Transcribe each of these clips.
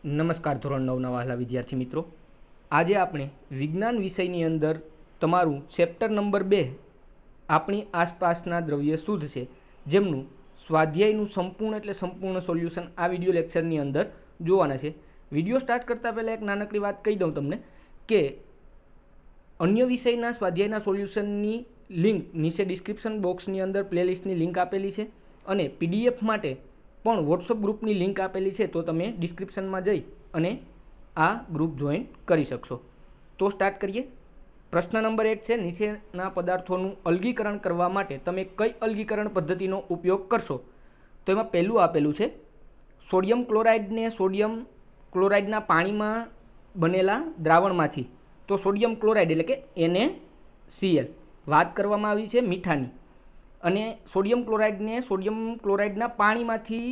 નમસ્કાર ધોરણ 9ના વહાલા વિદ્યાર્થી મિત્રો, આજે આપણે વિજ્ઞાન વિષયની અંદર તમારું ચેપ્ટર નંબર 2 આપણી આસપાસના દ્રવ્ય શુદ્ધ છે જેમનું સ્વાધ્યાયનું સંપૂર્ણ સોલ્યુશન આ વિડીયો લેક્ચરની અંદર જોવાના છે. વિડીયો સ્ટાર્ટ કરતાં પહેલાં એક નાનકડી વાત કહી દઉં તમને કે અન્ય વિષયના સ્વાધ્યાયના સોલ્યુશનની લિંક નીચે ડિસ્ક્રિપ્શન બોક્સની અંદર પ્લેલિસ્ટની લિંક આપેલી છે અને પીડીએફ માટે પણ વોટ્સઅપ ગ્રુપની લિંક આપેલી છે, તો તમે ડિસ્ક્રિપ્શનમાં જઈ અને આ ગ્રુપ જોઈન કરી શકશો. તો સ્ટાર્ટ કરીએ. પ્રશ્ન નંબર 1 છે, નીચેના પદાર્થોનું અલગીકરણ કરવા માટે તમે કઈ અલગીકરણ પદ્ધતિનો ઉપયોગ કરશો? તો એમાં પહેલું આપેલું છે સોડિયમ ક્લોરાઇડને સોડિયમ ક્લોરાઇડના પાણીમાં બનેલા દ્રાવણમાંથી. તો સોડિયમ ક્લોરાઇડ એટલે કે NaCl વાત કરવામાં આવી છે મીઠાની, અને સોડિયમ ક્લોરાઇડને સોડિયમ ક્લોરાઇડના પાણીમાંથી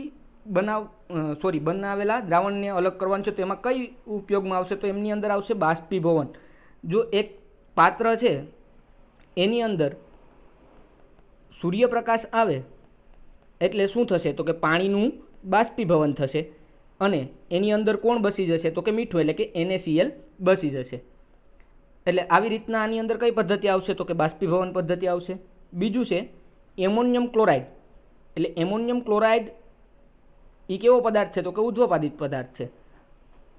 બનાવેલા દ્રાવણને અલગ કરવાનું છે. તો એમાં કઈ ઉપયોગમાં આવશે? તો એમની અંદર આવશે બાષ્પીભવન. જો એક પાત્ર છે એની અંદર સૂર્યપ્રકાશ આવે એટલે શું થશે? તો કે પાણીનું બાષ્પીભવન થશે અને એની અંદર કોણ બસી જશે? તો કે મીઠું એટલે કે NaCl બસી જશે. એટલે આવી રીતના આની અંદર કઈ પદ્ધતિ આવશે? તો કે બાષ્પીભવન પદ્ધતિ આવશે. બીજું છે એમોનિયમ ક્લોરાઇડ. એટલે એમોનિયમ ક્લોરાઇડ એ કેવો પદાર્થ છે? તો કે ઉદ્ધવપાદિત પદાર્થ છે.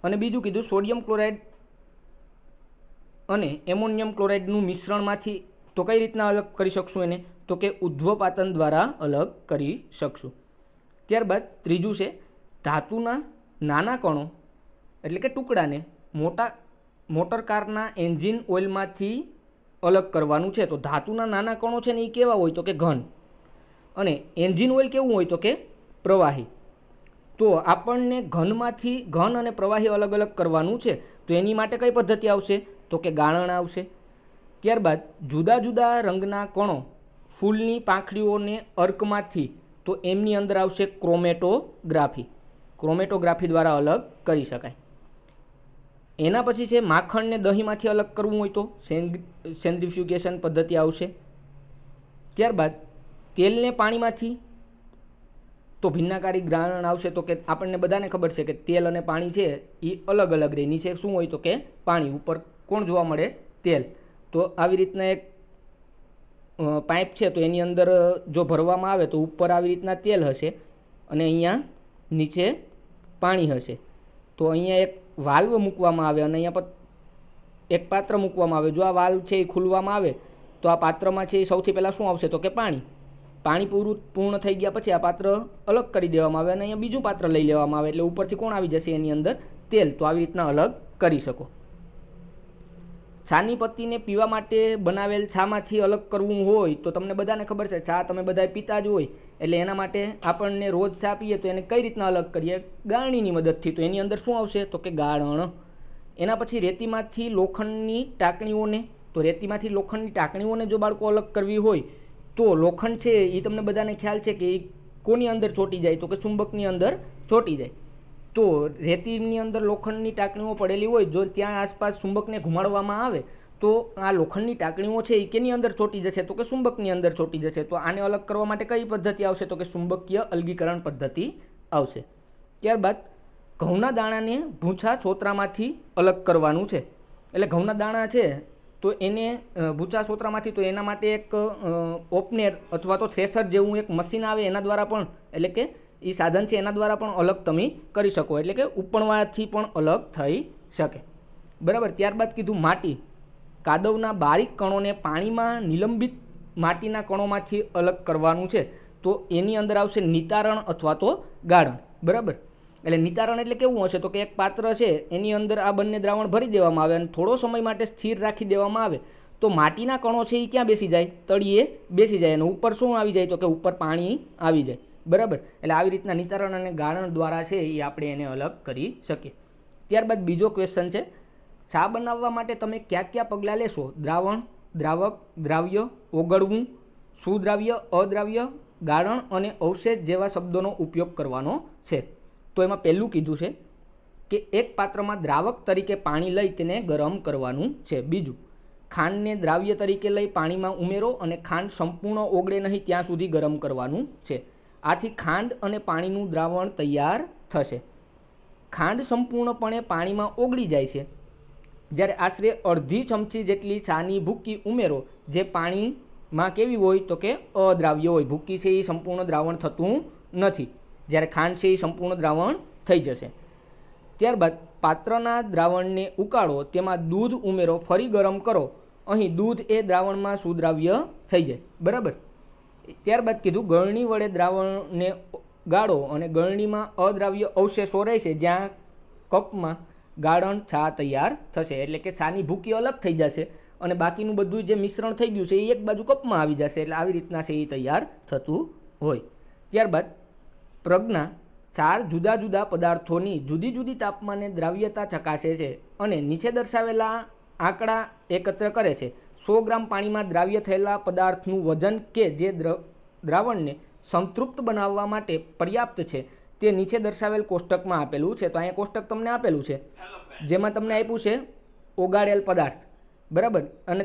અને બીજું કીધું સોડિયમ ક્લોરાઇડ અને એમોનિયમ ક્લોરાઇડનું મિશ્રણમાંથી. તો કઈ રીતના અલગ કરી શકશું એને? તો કે ઉદ્ધવપાતન દ્વારા અલગ કરી શકશું. ત્યારબાદ ત્રીજું છે ધાતુના નાના કણો એટલે કે ટુકડાને મોટર કારના એન્જિન ઓઇલમાંથી અલગ કરવાનું છે. તો ધાતુના નાના કણો છે ને એ કેવા હોય? તો કે ઘન, અને એન્જિન ઓઇલ કેવું હોય? તો કે પ્રવાહી. તો આપણને ઘન અને પ્રવાહી અલગ અલગ કરવાનું છે. તો એની માટે કઈ પદ્ધતિ આવશે? તો કે ગાળણ આવશે. ત્યારબાદ જુદા જુદા રંગના કણો ફૂલની પાંખડીઓને અર્કમાંથી. તો એમની અંદર આવશે ક્રોમેટોગ્રાફી. ક્રોમેટોગ્રાફી દ્વારા અલગ કરી શકાય. એના પછી છે માખણને દહીંમાંથી અલગ કરવું હોય તો સેન્ટ્રીફ્યુગેશન પદ્ધતિ આવશે. ત્યારબાદ તેલને પાણીમાંથી. તો ભિન્નાકારી ગાળણ આવશે. તો કે આપણને બધાને ખબર છે કે તેલ અને પાણી છે એ અલગ અલગ રહે. નીચે શું હોય? તો કે પાણી, ઉપર કોણ જોવા મળે? તેલ. તો આવી રીતના એક પાઇપ છે, તો એની અંદર જો ભરવામાં આવે તો ઉપર આવી રીતના તેલ હશે અને અહીંયા નીચે પાણી હશે. તો અહીંયા એક વાલ્વ મૂકવામાં આવે અને અહીંયા પર એક પાત્ર મૂકવામાં આવે. જો આ વાલ્વ છે એ ખુલવામાં આવે તો આ પાત્રમાં છે એ સૌથી પહેલાં શું આવશે? તો કે પાણી. પાણી પૂર્ણ થઈ ગયા પછી આ પાત્ર અલગ કરી દેવામાં આવે અને અહીંયા બીજું પાત્ર લઈ લેવામાં આવે, એટલે ઉપરથી કોણ આવી જશે? એની અંદર તેલ. તો આવી રીતના અલગ કરી શકો. છાની પત્તીને પીવા માટે બનાવેલ છામાંથી અલગ કરવું હોય તો તમને બધાને ખબર છે ચા તમે બધાએ પીતા જ હોય, એટલે એના માટે આપણને રોજ ચા પીએ તો એને કઈ રીતના અલગ કરીએ? ગાળણીની મદદથી. તો એની અંદર શું આવશે? તો કે ગાળણ. એના પછી રેતીમાંથી લોખંડની ટાંકણીઓને. તો રેતીમાંથી લોખંડની ટાંકણીઓને જો બાળકો અલગ કરવી હોય તો લોખંડ છે એ તમને બધાને ખ્યાલ છે કે એ કોની અંદર ચોંટી જાય? તો કે ચુંબકની અંદર ચોંટી જાય. તો રેતીની અંદર લોખંડની ટાંકણીઓ પડેલી હોય, જો ત્યાં આસપાસ ચુંબકને ઘુમાડવામાં આવે તો આ લોખંડની ટાંકણીઓ છે એ કેની અંદર ચોંટી જશે? તો કે ચુંબકની અંદર ચોંટી જશે. તો આને અલગ કરવા માટે કઈ પદ્ધતિ આવશે? તો કે ચુંબકીય અલગીકરણ પદ્ધતિ આવશે. ત્યારબાદ ઘઉંના દાણાને ભૂંછા છોતરામાંથી અલગ કરવાનું છે. એટલે ઘઉંના દાણા છે તો એને ભૂંચા છોતરામાંથી, તો એના માટે એક ઓપનેર અથવા તો થ્રેશર જેવું એક મશીન આવે, એના દ્વારા પણ, એટલે કે એ સાધન છે એના દ્વારા પણ અલગ તમે કરી શકો. એટલે કે ઉપણવાથી પણ અલગ થઈ શકે. બરાબર. ત્યારબાદ કીધું માટી. કાદવના બારીક કણોને પાણીમાં નિલંબિત માટીના કણોમાંથી અલગ કરવાનું છે. તો એની અંદર આવશે નિતારણ અથવા તો ગાળણ. બરાબર. એટલે નિતારણ એટલે કેવું હશે? તો કે એક પાત્ર છે એની અંદર આ બંને દ્રાવણ ભરી દેવામાં આવે અને થોડો સમય માટે સ્થિર રાખી દેવામાં આવે તો માટીના કણો છે એ ક્યાં બેસી જાય? તળિયે બેસી જાય અને ઉપર શું આવી જાય? તો કે ઉપર પાણી આવી જાય. બરાબર. એટલે આવી રીતના નિતારણ અને ગાળણ દ્વારા છે એ આપણે એને અલગ કરી શકીએ. ત્યારબાદ બીજો ક્વેશ્ચન છે, ચા બનાવવા માટે તમે કયા કયા પગલાં લેશો? દ્રાવણ, દ્રાવક, દ્રાવ્ય, ઓગળવું, સુદ્રાવ્ય, અદ્રાવ્ય, ગાળણ અને અવશેષ જેવા શબ્દોનો ઉપયોગ કરવાનો છે. તો એમાં પહેલું કીધું છે કે એક પાત્રમાં દ્રાવક તરીકે પાણી લઈ તેને ગરમ કરવાનું છે. બીજું, ખાંડને દ્રાવ્ય તરીકે લઈ પાણીમાં ઉમેરો અને ખાંડ સંપૂર્ણ ઓગળે નહીં ત્યાં સુધી ગરમ કરવાનું છે. આથી ખાંડ અને પાણીનું દ્રાવણ તૈયાર થશે. ખાંડ સંપૂર્ણપણે પાણીમાં ઓગળી જાય છે, જ્યારે આશરે અડધી ચમચી જેટલી ચાની ભૂકી ઉમેરો, જે પાણીમાં કેવી હોય તો કે અદ્રાવ્ય હોય. ભૂકી છે એ સંપૂર્ણ દ્રાવણ થતું નથી, જ્યારે ખાંડ છે એ સંપૂર્ણ દ્રાવણ થઈ જશે. ત્યારબાદ પાત્રના દ્રાવણને ઉકાળો, તેમાં દૂધ ઉમેરો, ફરી ગરમ કરો. અહીં દૂધ એ દ્રાવણમાં સુદ્રાવ્ય થઈ જાય. બરાબર. ત્યારબાદ કીધું ગળણી વડે દ્રાવણને ગાળો અને ગળણીમાં અદ્રાવ્ય અવશેષો રહેશે, જ્યાં કપમાં ગાળણ ચા તૈયાર થશે. એટલે કે ચાની ભૂકી અલગ થઈ જશે અને બાકીનું બધું જે મિશ્રણ થઈ ગયું છે એ એક બાજુ કપમાં આવી જશે. એટલે આવી રીતના છે એ તૈયાર થતું હોય. ત્યારબાદ પ્રજ્ઞા 4 જુદા જુદા પદાર્થોની જુદી જુદી તાપમાને દ્રાવ્યતા ચકાસે છે અને નીચે દર્શાવેલા આંકડા એકત્ર કરે છે. 100 ગ્રામ પાણીમાં દ્રાવ્ય થયેલા પદાર્થનું વજન કે જે દ્રાવણને સંતૃપ્ત બનાવવા માટે પર્યાપ્ત છે તે નીચે દર્શાવેલ કોષ્ટકમાં આપેલું છે. તો અહીંયા કોષ્ટક તમને આપેલું છે, જેમાં તમને આપ્યું છે ઓગાળેલ પદાર્થ. બરાબર. અને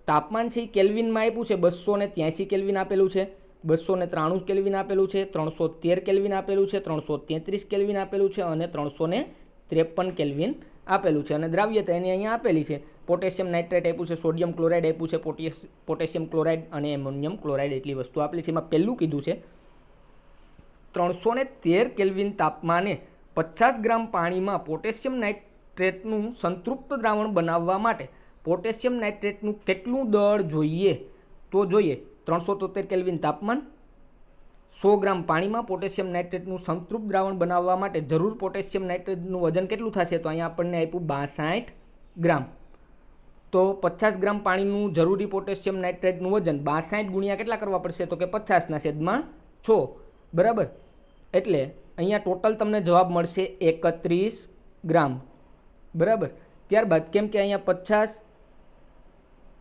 તાપમાન છે એ કેલ્વિનમાં આપ્યું છે. 283 કેલ્વિન આપેલું છે, 293 કેલ્વિન આપેલું છે, 313 કેલ્વિન આપેલું છે, 333 કેલ્વિન આપેલું છે અને 353 કેલ્વિન આપેલું છે. અને દ્રાવ્યતા એની અહીંયા આપેલી છે. પોટેશિયમ નાઇટ્રેટ આપ્યું છે, સોડિયમ ક્લોરાઇડ આપ્યું છે, પોટેશિયમ ક્લોરાઇડ અને એમોનિયમ ક્લોરાઇડ એટલી વસ્તુ આપેલી છે. એમાં પહેલું કીધું છે 313 કેલ્વિન તાપમાને 50 ગ્રામ પાણીમાં પોટેશિયમ નાઇટ્રેટનું સંતૃપ્ત દ્રાવણ બનાવવા માટે પોટેશિયમ નાઇટ્રેટનું કેટલું દળ જોઈએ? તો જોઈએ 373 કેલ્વિન તાપમાન, 100 ગ્રામ પાણીમાં પોટેશિયમ નાઇટ્રેટનું સંતૃપ્ત દ્રાવણ બનાવવા માટે જરૂર પોટેશિયમ નાઇટ્રેટનું વજન કેટલું થશે? તો અહીંયા આપણને આપ્યું 62 ગ્રામ. તો 50 ગ્રામ પાણીનું જરૂરી પોટેશિયમ નાઇટ્રેટનું વજન 62 ગુણ્યા કેટલા કરવા પડશે? તો કે 50/6. બરાબર. એટલે અહીંયા ટોટલ તમને જવાબ મળશે 31 ગ્રામ. બરાબર. ત્યારબાદ કેમ કે અહીંયા 50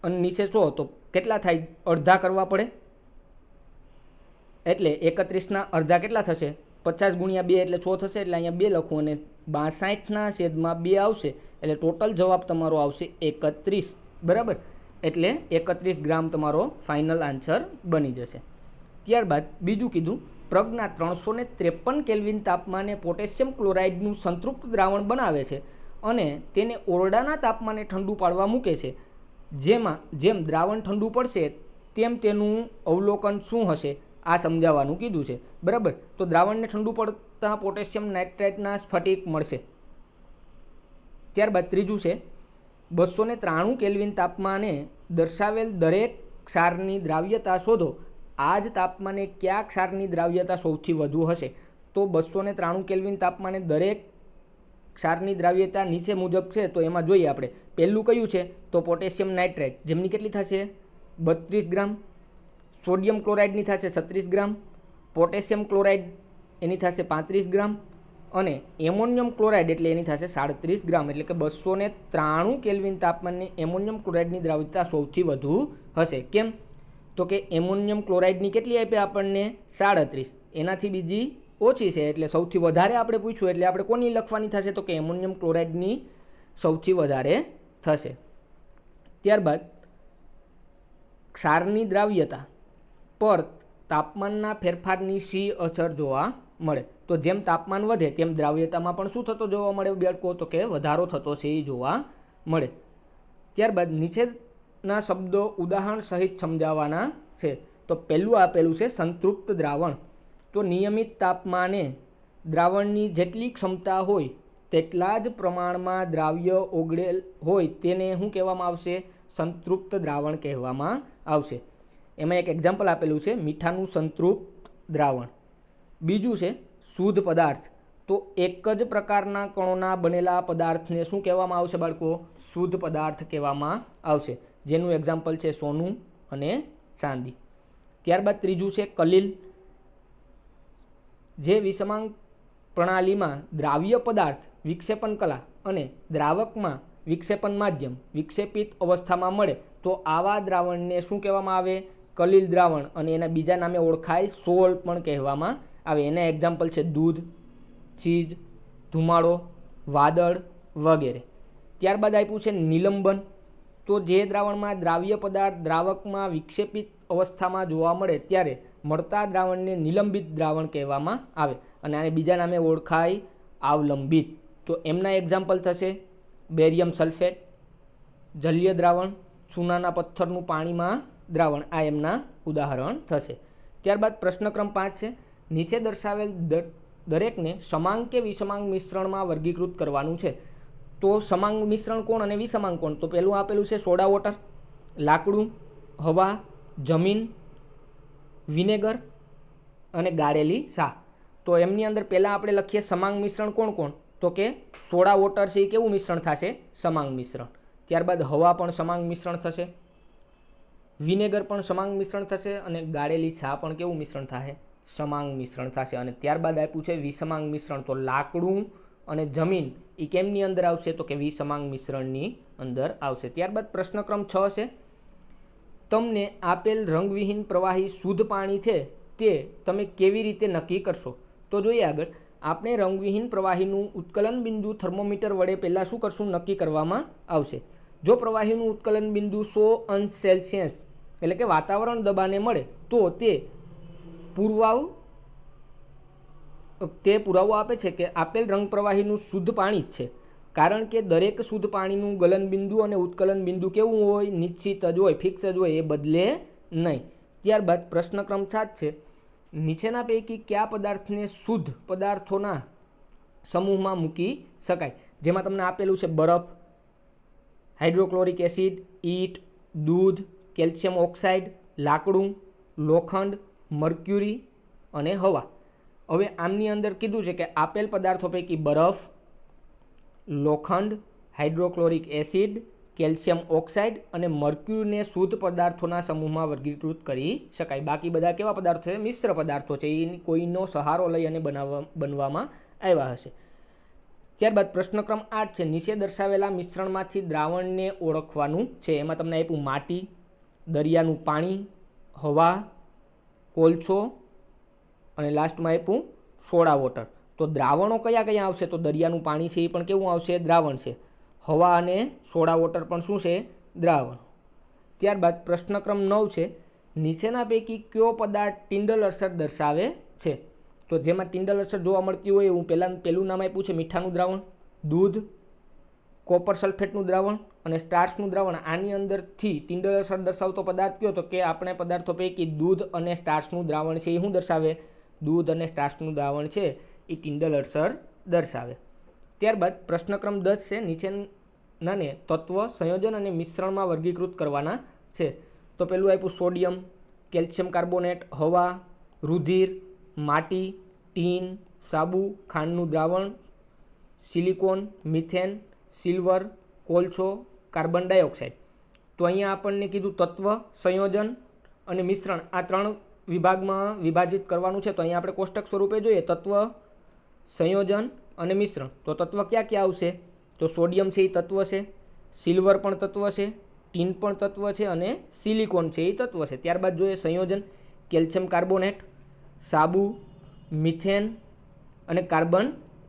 અને નીચે 100 તો કેટલા થાય? અડધા કરવા પડે. એટલે 31ના અડધા કેટલા થશે? 50 ગુણ્યા 2 એટલે 6 થશે. એટલે અહીંયા 2 લખું અને 62/2 આવશે. એટલે ટોટલ જવાબ તમારો આવશે 31. બરાબર. એટલે 31 ગ્રામ તમારો ફાઇનલ આન્સર બની જશે. ત્યારબાદ બીજું કીધું પ્રજ્ઞા 353 કેલ્વિન તાપમાને પોટેશિયમ ક્લોરાઇડનું સંતૃપ્ત દ્રાવણ બનાવે છે અને તેને ઓરડાના તાપમાને ઠંડુ પાડવા મૂકે છે. જેમ દ્રાવણ ઠંડુ પડશે તેમ તેનું અવલોકન શું હશે? આ સમજાવવાનું કીધું છે. બરાબર. તો દ્રાવણને ઠંડુ પડતા પોટેશિયમ નાઇટ્રેટના સ્ફટિક મળશે. ત્યારબાદ ત્રીજું છે 293 કેલ્વિન તાપમાને દર્શાવેલ દરેક ક્ષારની દ્રાવ્યતા શોધો. આ જ તાપમાને કયા ક્ષારની દ્રાવ્યતા સૌથી વધુ હશે? તો 293 કેલ્વિન તાપમાને દરેક ક્ષારની દ્રાવ્યતા નીચે મુજબ છે. તો એમાં જોઈએ આપણે. પહેલું કયું છે? તો પોટેશિયમ નાઇટ્રેટ, જેમની કેટલી થશે? 32 ગ્રામ. સોડિયમ ક્લોરાઇડની થશે 36 ગ્રામ. પોટેશિયમ ક્લોરાઇડ એની થશે 35 ગ્રામ અને એમોનિયમ ક્લોરાઇડ એટલે એની થશે 37 ગ્રામ. એટલે કે 293 કેલ્વિન તાપમાને એમોનિયમ ક્લોરાઇડની દ્રાવ્યતા સૌથી વધુ હશે. કેમ? તો કે એમોનિયમ ક્લોરાઇડની કેટલી આપે આપણને? 37. એનાથી બીજી ઓછી છે. એટલે સૌથી વધારે આપણે પૂછ્યું એટલે આપણે કોની લખવાની થશે? તો કે એમોનિયમ ક્લોરાઇડની સૌથી વધારે થશે. ત્યારબાદ ક્ષારની દ્રાવ્યતા પર તાપમાનના ફેરફારની શી અસર જોવા મળે? તો જેમ તાપમાન વધે તેમ દ્રાવ્યતામાં પણ શું થતો જોવા મળે બાળકો? તો કે વધારો થતો છે એ જોવા મળે. ત્યારબાદ નીચેના શબ્દો ઉદાહરણ સહિત સમજાવવાના છે. તો પહેલું આપેલું છે સંતૃપ્ત દ્રાવણ. તો નિયમિત તાપમાને દ્રાવણની જેટલી ક્ષમતા હોય તેટલા જ પ્રમાણમાં દ્રાવ્ય ઓગળેલ હોય તેને શું કહેવામાં આવશે? સંતૃપ્ત દ્રાવણ કહેવામાં આવશે. એમાં એક એક્ઝામ્પલ આપેલું છે મીઠાનું સંતૃપ્ત દ્રાવણ. બીજું છે શુદ્ધ પદાર્થ. તો એક જ પ્રકારના કણોના બનેલા પદાર્થને શું કહેવામાં આવશે બાળકો? શુદ્ધ પદાર્થ કહેવામાં આવશે. જેનું એક્ઝામ્પલ છે સોનું અને ચાંદી. ત્યારબાદ ત્રીજું છે કલીલ. જે વિષમાંક પ્રણાલીમાં દ્રાવ્ય પદાર્થ વિક્ષેપણ કલા અને દ્રાવકમાં વિક્ષેપણ માધ્યમ વિક્ષેપિત અવસ્થામાં મળે તો આવા દ્રાવણને શું કહેવામાં આવે? કલીલ દ્રાવણ. અને એના બીજા નામે ઓળખાય સોલ પણ કહેવામાં આવે. એના એક્ઝામ્પલ છે દૂધ, ચીઝ, ધુમાડો, વાદળ વગેરે. ત્યારબાદ આપ્યું છે નિલંબન. તો જે દ્રાવણમાં દ્રાવ્ય પદાર્થ દ્રાવકમાં વિક્ષેપિત અવસ્થામાં જોવા મળે ત્યારે મળતા દ્રાવણને નિલંબિત દ્રાવણ કહેવામાં આવે અને આને બીજા નામે ઓળખાય અવલંબિત. તો એમના એક્ઝામ્પલ થશે બેરિયમ સલ્ફેટ, જલીય દ્રાવણ, ચૂનાના પથ્થરનું પાણીમાં દ્રાવણ, આ એમના ઉદાહરણ થશે. ત્યારબાદ પ્રશ્ન ક્રમ 5 છે, નીચે દર્શાવેલ દરેકને સમાંગ કે વિષમાંગ મિશ્રણમાં વર્ગીકૃત કરવાનું છે. તો સમાંગ મિશ્રણ કોણ અને વિષમાંગ કોણ? તો પહેલું આપેલું છે સોડા વોટર, લાકડું, હવા, જમીન, વિનેગર અને ગાળેલી શા. તો એમની અંદર પહેલાં આપણે લખીએ સમાંગ મિશ્રણ કોણ કોણ? તો કે સોડા વોટર છે એ કેવું મિશ્રણ થશે? સમાંગ મિશ્રણ. ત્યારબાદ હવા પણ સમાંગ મિશ્રણ થશે, વિનેગર પણ સમાંગ મિશ્રણ થશે અને ગાળેલી છા પણ કેવું મિશ્રણ થશે? સમાંગ મિશ્રણ થશે. અને ત્યારબાદ આપ્યું છે વિષમાંગ મિશ્રણ. તો લાકડું અને જમીન એ કેમની અંદર આવશે? તો કે વિષમાંગ મિશ્રણની અંદર આવશે. ત્યારબાદ પ્રશ્ન ક્રમ 6 છે, તમને આપેલ રંગવિહીન પ્રવાહી શુદ્ધ પાણી છે તે તમે કેવી રીતે નક્કી કરશો? તો જોઈએ આગળ, આપણે રંગવિહીન પ્રવાહીનું ઉત્કલન બિંદુ થર્મોમીટર વડે પહેલાં શું કરશું? નક્કી કરવામાં આવશે. જો પ્રવાહીનું ઉત્કલન બિંદુ 100 અંશ સેલ્સિયસ એટલે કે વાતાવરણ દબાણે મળે તો તે પુરાવો આપે છે કે આપેલ રંગ પ્રવાહીનું શુદ્ધ પાણી જ છે, કારણ કે દરેક શુદ્ધ પાણીનું ગલન બિંદુ અને ઉત્કલન બિંદુ કેવું હોય? નિશ્ચિત જ હોય, ફિક્સ જ હોય, એ બદલે નહીં. ત્યારબાદ પ્રશ્ન ક્રમ 7 છે, નીચેના પૈકી કયા પદાર્થને શુદ્ધ પદાર્થોના સમૂહમાં મૂકી શકાય? જેમાં તમને આપેલું છે બરફ, હાઇડ્રોક્લોરિક એસિડ, ઈંટ, દૂધ, કેલ્શિયમ ઓક્સાઇડ, લાકડું, લોખંડ, મર્ક્યુરી અને હવા. હવે આમની અંદર કીધું છે કે આપેલ પદાર્થો પૈકી બરફ, લોખંડ, હાઇડ્રોક્લોરિક એસિડ, કેલ્શિયમ ઓક્સાઇડ અને મર્ક્યુરીને શુદ્ધ પદાર્થોના સમૂહમાં વર્ગીકૃત કરી શકાય. બાકી બધા કેવા પદાર્થો છે? મિશ્ર પદાર્થો છે, એ કોઈનો સહારો લઈ અને બનવામાં આવ્યા હશે. ત્યારબાદ પ્રશ્ન ક્રમ 8 છે, નીચે દર્શાવેલા મિશ્રણમાંથી દ્રાવણને ઓળખવાનું છે. એમાં તમને આપ્યું માટી, દરિયાનું પાણી, હવા, કોલસો અને લાસ્ટમાં આપ્યું સોડા વોટર. તો દ્રાવણો કયા કયા આવશે? તો દરિયાનું પાણી છે એ પણ કેવું આવશે? દ્રાવણ છે. હવા અને સોડા વોટર પણ શું છે? દ્રાવણ. ત્યારબાદ પ્રશ્ન ક્રમ 9 છે, નીચેના પૈકી કયો પદાર્થ ટિન્ડલ અસર દર્શાવે છે? તો જેમાં ટિન્ડલ અસર જોવા મળતી હોય એવું પહેલું નામ આપ્યું છે મીઠાનું દ્રાવણ, દૂધ, કોપર સલ્ફેટનું દ્રાવણ અને સ્ટાર્ચનું દ્રાવણ. આની અંદરથી ટિન્ડલ અસર દર્શાવતો પદાર્થ કયો? તો કે આપણે પદાર્થો પૈકી દૂધ અને સ્ટાર્ચનું દ્રાવણ છે એ શું દર્શાવે? દૂધ અને સ્ટાર્ચનું દ્રાવણ છે એ ટિન્ડલ અસર દર્શાવે. ત્યારબાદ પ્રશ્ન ક્રમ 10 છે, નીચેનાને તત્વ, સંયોજન અને મિશ્રણમાં વર્ગીકૃત કરવાના છે. તો પેલું આપ્યું સોડિયમ, કેલ્શિયમ કાર્બોનેટ, હવા, રુધિર, માટી, ટીન, સાબુ, ખાંડનું દ્રાવણ, સિલિકોન, મિથેન, સિલ્વર, કોલસો, કાર્બન ડાયોક્સાઇડ. તો અહીંયા આપણને કીધું તત્વ, સંયોજન અને મિશ્રણ આ 3 વિભાગમાં વિભાજિત કરવાનું છે. તો અહીંયા આપણે કોષ્ટક સ્વરૂપે જોઈએ તત્વ, સંયોજન અને મિશ્રણ. તો તત્વ ક્યાં ક્યાં આવશે? તો સોડિયમ છે એ તત્વ છે, સિલ્વર પણ તત્વ છે, ટીન પણ તત્વ છે અને સિલિકોન છે એ તત્વ છે. ત્યારબાદ જોઈએ સંયોજન, કેલ્શિયમ કાર્બોનેટ, સાબુ, મિથેન અને કાર્બન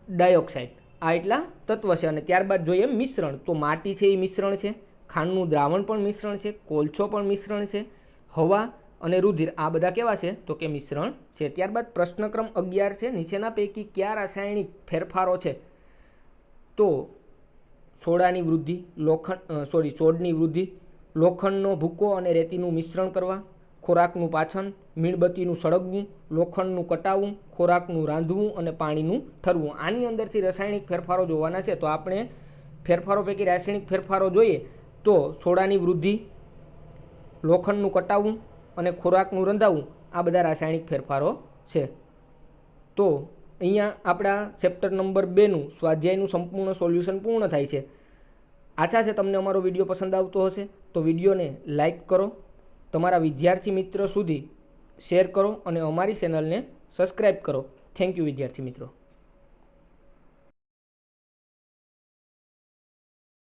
ડાયોક્સાઇડ, આ એટલા તત્વ છે. અને ત્યારબાદ જોઈએ મિશ્રણ. તો માટી છે એ મિશ્રણ છે, ખાંડનું દ્રાવણ પણ મિશ્રણ છે, કોલસો પણ મિશ્રણ છે, હવા અને રુધિર આ બધા કેવા છે? તો કે મિશ્રણ છે. ત્યારબાદ પ્રશ્ન ક્રમ 11 છે, નીચેના પૈકી કયા રાસાયણિક ફેરફારો છે? તો સોડાની વૃદ્ધિ, સોડની વૃદ્ધિ, લોખંડનો ભૂકો અને રેતીનું મિશ્રણ કરવા, ખોરાકનું પાચન, મીણબત્તીનું સળગવું, લોખંડનું કટાવવું, ખોરાકનું રાંધવું અને પાણીનું ઠરવું. આની અંદરથી રાસાયણિક ફેરફારો જોવાના છે. તો આપણે ફેરફારો પૈકી રાસાયણિક ફેરફારો જોઈએ તો સોડાની વૃદ્ધિ, લોખંડનું કટાવવું અને ખોરાકનું રંધાવવું આ બધા રાસાયણિક ફેરફારો છે. તો અહીંયા આપણા ચેપ્ટર નંબર 2નું સ્વાધ્યાયનું સંપૂર્ણ સોલ્યુશન પૂર્ણ થાય છે. આશા છે તમને અમારો વિડીયો પસંદ આવતો હશે. તો વિડીયોને લાઇક કરો, તમારા વિદ્યાર્થી મિત્રો સુધી શેર કરો અને અમારી ચેનલને સબસ્ક્રાઈબ કરો. થેન્ક યુ વિદ્યાર્થી મિત્રો.